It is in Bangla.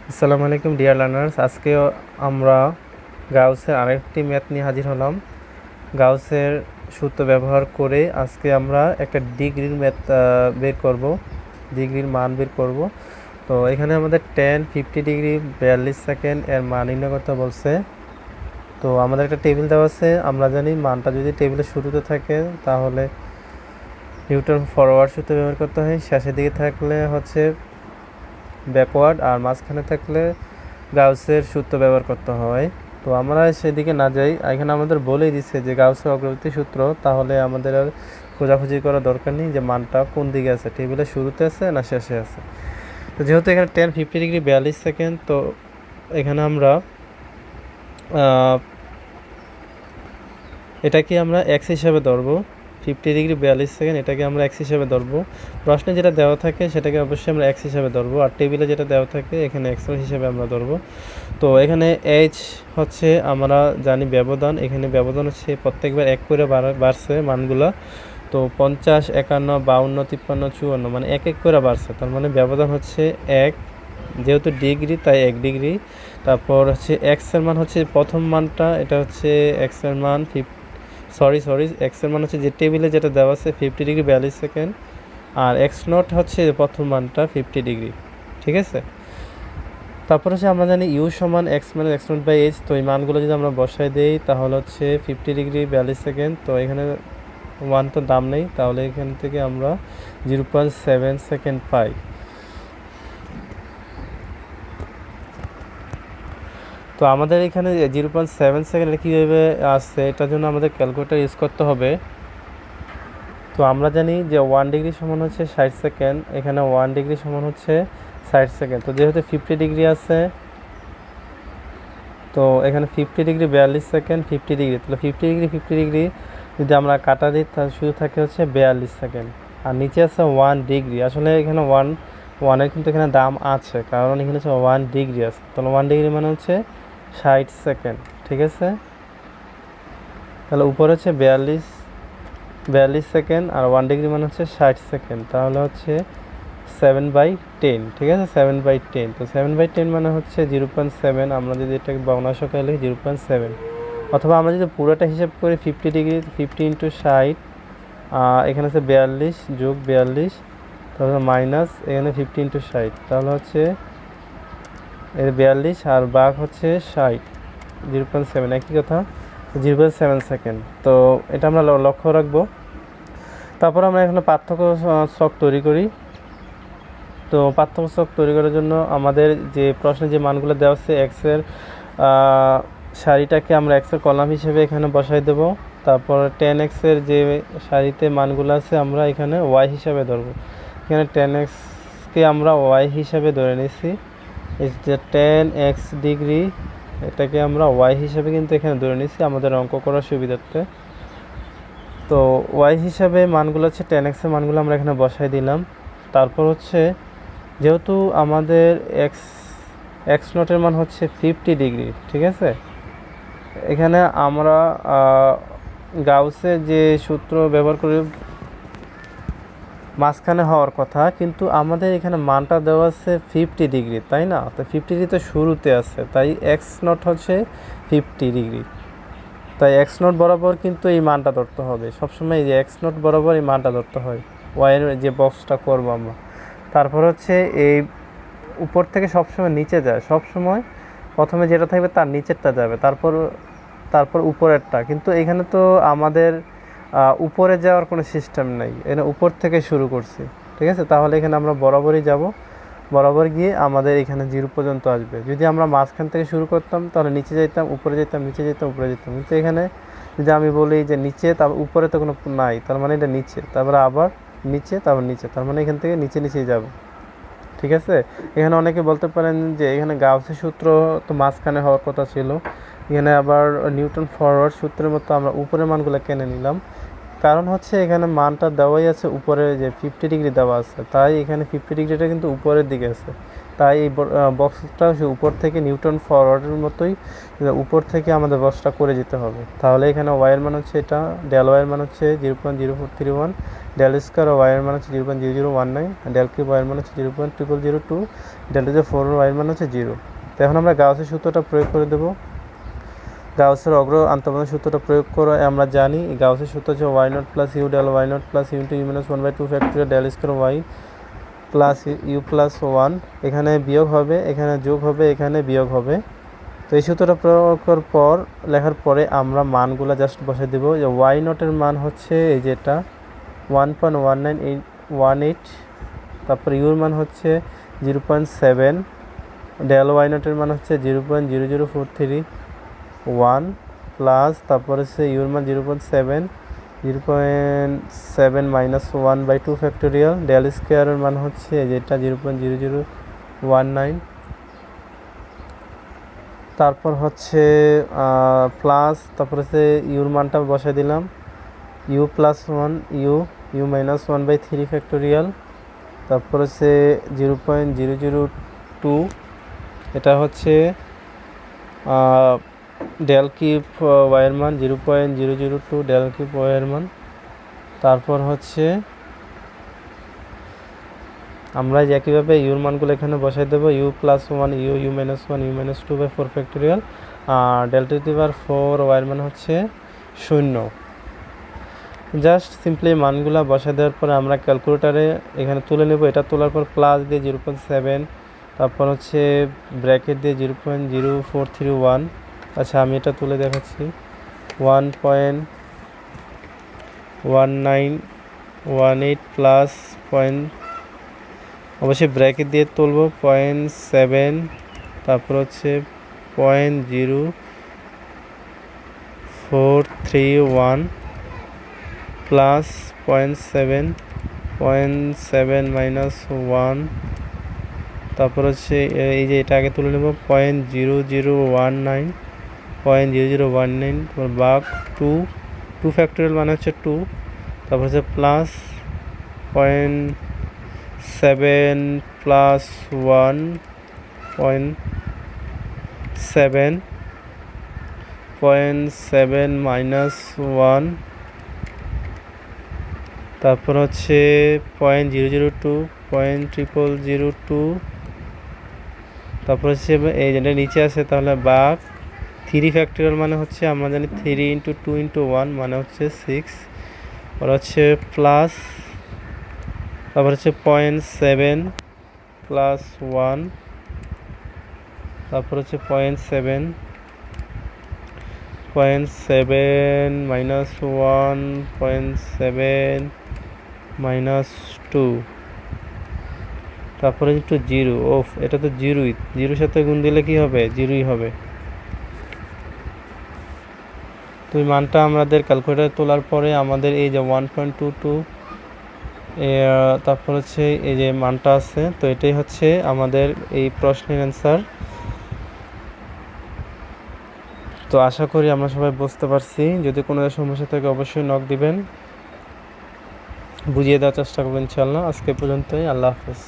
আসসালামু আলাইকুম ডিয়ার লার্নার্স। আজকে আমরা গাউসের আরেকটি ম্যাথ নিয়ে হাজির হলাম। গাউসের সূত্র ব্যবহার করে আজকে আমরা একটা ডিগ্রির ম্যাথ বের করব, ডিগ্রির মান বের করব। তো এখানে আমাদের 10, 50 ডিগ্রি 42 সেকেন্ড এর মান নির্ণয় করতে বলছে। তো আমাদের একটা টেবিল দেওয়া আছে, আমরা জানি মানটা যদি টেবিলের শুরুতে থাকে তাহলে নিউটন ফরওয়ার্ড সূত্র ব্যবহার করতে হয়, শেষের দিকে থাকলে হচ্ছে ব্যাকওয়ার্ড, আর মাঝখানে থাকলে গাউসের সূত্র ব্যবহার করতে হয়। তো আমরা সেদিকে না যাই, এখানে আমাদের বলেই দিচ্ছে যে গাউসের অগ্রগতি সূত্র, তাহলে আমাদের আর খোঁজাখুঁজি করার দরকার নেই যে মানটা কোন দিকে আছে, টেবিলের শুরুতে আছে না শেষে আছে। তো যেহেতু এখানে 10, 50 ডিগ্রি 42 সেকেন্ড, তো এখানে আমরা এটাকে আমরা এক্স হিসাবে ধরবো। 50 ডিগ্রি 42 সেকেন্ড এটাকে আমরা এক্স হিসাবে ধরবো। প্রশ্নে যেটা দেওয়া থাকে সেটাকে অবশ্যই আমরা এক্স হিসাবে ধরবো, আর টেবিলে যেটা দেওয়া থাকে এখানে এক্স হিসাবে আমরা ধরবো। তো এখানে এইচ হচ্ছে আমরা জানি ব্যবধান, এখানে ব্যবধান হচ্ছে প্রত্যেকবার এক করে বাড়ছে মানগুলা। তো 50, 51, 52, 53, 54 মানে এক এক করে বাড়ছে, তার মানে ব্যবধান হচ্ছে এক। যেহেতু ডিগ্রি তাই 1 ডিগ্রি। তারপর হচ্ছে এক্সের মান হচ্ছে প্রথম মানটা, এটা হচ্ছে এক্সের মান এক্সের মান হচ্ছে যে টেবিলে যেটা দেওয়া আছে 50 ডিগ্রি 42 সেকেন্ড, আর এক্স নট হচ্ছে প্রথম মানটা 50 ডিগ্রি। ঠিক আছে। তারপর হচ্ছে আমরা জানি ইউ সমান এক্স মানে এক্স নট বাই এইচ। তো এই মানগুলো যদি আমরা বসাই দিই তাহলে হচ্ছে 50 ডিগ্রি 42 সেকেন্ড, তো এখানে ওয়ান তো দাম নেই, তাহলে এখান থেকে আমরা 0.7 সেকেন্ড পাই। তো আমাদের এখানে 0.7 সেকেন্ড কীভাবে আসছে, এটার জন্য আমাদের ক্যালকুলেটার ইউজ করতে হবে। তো আমরা জানি যে 1 ডিগ্রি সমান হচ্ছে 60 সেকেন্ড, এখানে 1 ডিগ্রি সমান হচ্ছে 60 সেকেন্ড। তো যেহেতু 50 ডিগ্রি আছে, তো এখানে 50 ডিগ্রি 42 সেকেন্ড 50 ডিগ্রি, তাহলে 50 ডিগ্রি যদি আমরা কাটা দিই তাহলে শুধু থাকে হচ্ছে 42 সেকেন্ড, আর নিচে আছে 1 ডিগ্রি। আসলে এখানে ওয়ানের কিন্তু এখানে দাম আছে, কারণ এখানে হচ্ছে 1 ডিগ্রি আছে, তাহলে 1 ডিগ্রি মানে হচ্ছে 60 সেকেন্ড। ঠিক আছে। তাহলে উপরে হচ্ছে 42 সেকেন্ড, আর 1 ডিগ্রি মানে হচ্ছে 60 সেকেন্ড, তাহলে হচ্ছে 7/10। ঠিক আছে, 7/10। তো 7/10 মানে হচ্ছে 0.7। আমরা যদি এটাকে ভগ্নাংশকারে লিখি 0.7, অথবা আমরা যদি পুরোটা হিসাব করি 50 ডিগ্রি 50 ইন্টু 60, এখানে হচ্ছে 42 যোগ 42, তাহলে মাইনাস এখানে 50 ইন্টু 60, তাহলে হচ্ছে এর 42 আর ভাগ হচ্ছে 60, 0.7 একই কথা, 0.7 সেকেন্ড। তো এটা আমরা লক্ষ্য রাখবো। তারপর আমরা এখানে পার্থক্য ছক তৈরি করি। তো পার্থক্য ছক তৈরি করার জন্য আমাদের যে প্রশ্নে যে মানগুলো দেওয়া আছে এক্সের সারিটাকে আমরা এক্সের কলাম হিসেবে এখানে বসাই দেব। তারপর 10x-এর যে সারিতে মানগুলো আছে আমরা এখানে ওয়াই হিসাবে ধরবো। এখানে 10x-কে আমরা ওয়াই হিসাবে ধরে নিয়েছি, যে 10x ডিগ্রি এটাকে আমরা ওয়াই হিসাবে কিন্তু এখানে ধরে নিয়েছি আমাদের অঙ্ক করার সুবিধার্থে। তো ওয়াই হিসাবে মানগুলো হচ্ছে 10x-এর মানগুলো আমরা এখানে বসাই দিলাম। তারপর হচ্ছে যেহেতু আমাদের এক্স নটের মান হচ্ছে 50 ডিগ্রি, ঠিক আছে, এখানে আমরা গাউসের যে সূত্র ব্যবহার করে মাঝখানে হওয়ার কথা, কিন্তু আমাদের এখানে মানটা দেওয়া আছে 50 ডিগ্রি, তাই না? তো 50 ডিগ্রি তো শুরুতে আছে, তাই এক্স নট হচ্ছে 50 ডিগ্রি, তাই এক্স নট বরাবর কিন্তু এই মানটা ধরতে হবে সবসময়, এই যে এক্স নট বরাবর এই মানটা ধরতে হয় ওয়াইয়ের যে বক্সটা করবো আমরা। তারপর হচ্ছে এই উপর থেকে সবসময় নিচে যায়, সবসময় প্রথমে যেটা থাকবে তার নিচেরটা যাবে, তারপর উপরেরটা। কিন্তু এখানে তো আমাদের উপরে যাওয়ার কোনো সিস্টেম নেই, এখানে উপর থেকে শুরু করছি। ঠিক আছে, তাহলে এখানে আমরা বরাবরই যাব, বরাবর গিয়ে আমাদের এখানে 0 পর্যন্ত আসবে। যদি আমরা মাঝখান থেকে শুরু করতাম তাহলে নিচে যেতাম, উপরে যেতাম, নিচে যেতাম, উপরে যেতাম। কিন্তু এখানে যদি আমি বলি যে নিচে, তারপর উপরে তো কোনো নাই, তার মানে এটা নিচে, তারপরে আবার নিচে, তারপর নিচে, তার মানে এখান থেকে নিচেই যাব। ঠিক আছে। এখানে অনেকে বলতে পারেন যে এখানে গাউসের সূত্র তো মাঝখানে হওয়ার কথা ছিল, এখানে আবার নিউটন ফরওয়ার্ড সূত্রের মতো আমরা উপরের মানগুলো কেনে নিলাম। কারণ হচ্ছে এখানে মানটা দেওয়াই আছে উপরে, যে 50 ডিগ্রি দেওয়া আছে, তাই এখানে 50 ডিগ্রিটা কিন্তু উপরের দিকে আছে, তাই এই বক্সটা উপর থেকে নিউটন ফরওয়ার্ডের মতোই উপর থেকে আমাদের বক্সটা করে যেতে হবে। তাহলে এখানে ওয়াইয়ের মান হচ্ছে এটা, ডেল ওয়াইয়ের মান হচ্ছে 0.0431, ডেল স্কোয়ার ওয়াইয়ের মান হচ্ছে 0.0019, ডেল কিউব ওয়াইয়ের মান হচ্ছে 0.0002, ডেল টু দি 4 ওয়াইয়ের মান হচ্ছে 0। তো এখন আমরা গাউসের সূত্রটা প্রয়োগ করে দেবো। গাউসের অগ্র আন্তঃপাদন সূত্রটা প্রয়োগ করে আমরা জানি গাউসের সূত্র হচ্ছে y naught plus u del y naught plus u into u minus 1/2 factorial del square y plus u plus 1, এখানে বিয়োগ হবে, এখানে যোগ হবে, এখানে বিয়োগ হবে। তো এই সূত্রটা প্রয়োগ করার পর লেখার পরে আমরা মানগুলো জাস্ট বসে দেবো। যে ওয়াই নটের মান হচ্ছে এই যেটা 1.1918, তারপর ইউর মান হচ্ছে 0.7, ডেল ওয়াই নটের মান হচ্ছে 0.00431 প্লাস তারপর হচ্ছে ইউর মান 0.7 মাইনাস 1/2 ফ্যাক্টোরিয়াল, ডেল স্কোয়ারের মান হচ্ছে যেটা 0.0019, তারপর হচ্ছে প্লাস তারপর হচ্ছে ইউর মানটা বসাই দিলাম, u plus 1 u minus 1/3 factorial, তারপর হচ্ছে 0.002, এটা হচ্ছে ডেল কিউব ওয়াইয়ের মান 0.002 ডেল কিউব ওয়াইয়ের মান। তারপর হচ্ছে আমরা একইভাবে ইউর মানগুলো এখানে বসাই দেবো, u plus 1 u minus 1 u minus 2/4 factorial, আর ডেল টু দি পাওয়ার 4 ওয়াইয়ের মান হচ্ছে 0। জাস্ট সিম্পলি মানগুলো বসাই দেওয়ার পরে আমরা ক্যালকুলেটারে এখানে তুলে নেব। এটা তোলার পর প্লাস দিয়ে 0.7, তারপর হচ্ছে ব্র্যাকেট দিয়ে 0.0431, আচ্ছা আমি এটা তুলে দেখাচ্ছি, 1.1918 প্লাস অবশ্যই ব্র্যাকেট দিয়ে তুলব 0.7, তারপর হচ্ছে 0.0431 প্লাস 0.7 মাইনাস 1, তারপর হচ্ছে এই যে এটা আগে তুলে নেব 0.0019 বাঘ 2 ফ্যাক্টোরিয়াল মানে হচ্ছে 2, তারপর হচ্ছে প্লাস 0.7 প্লাস 1.7 0.7 মাইনাস 1, তারপর হচ্ছে 0.002 তারপর হচ্ছে এই যেটা নিচে আছে তাহলে বাঘ 3 ফ্যাক্টোরিয়াল মানে হচ্ছে আমরা জানি 3 × 2 × 1 মানে হচ্ছে 6, আর হচ্ছে প্লাস তারপর হচ্ছে 0.7 প্লাস 1, তারপর হচ্ছে 0.7 মাইনাস 1 0.7 মাইনাস 2, তারপরে একটু 0, এটা তো জিরোর সাথে গুণ দিলে কি হবে, 0ই হবে। তো এই মানটা আমাদের ক্যালকুলেটারে তোলার পরে আমাদের এই যে 1.22 তারপর হচ্ছে এই যে মানটা আছে, তো এটাই হচ্ছে আমাদের এই প্রশ্নের অ্যান্সার। তো আশা করি আমরা সবাই বুঝতে পারছি। যদি কোনো সমস্যা থাকে অবশ্যই নক দিবেন, বুঝিয়ে দেওয়ার চেষ্টা করবেন ইনশাআল্লাহ। আজকে পর্যন্তই, আল্লাহ হাফেজ।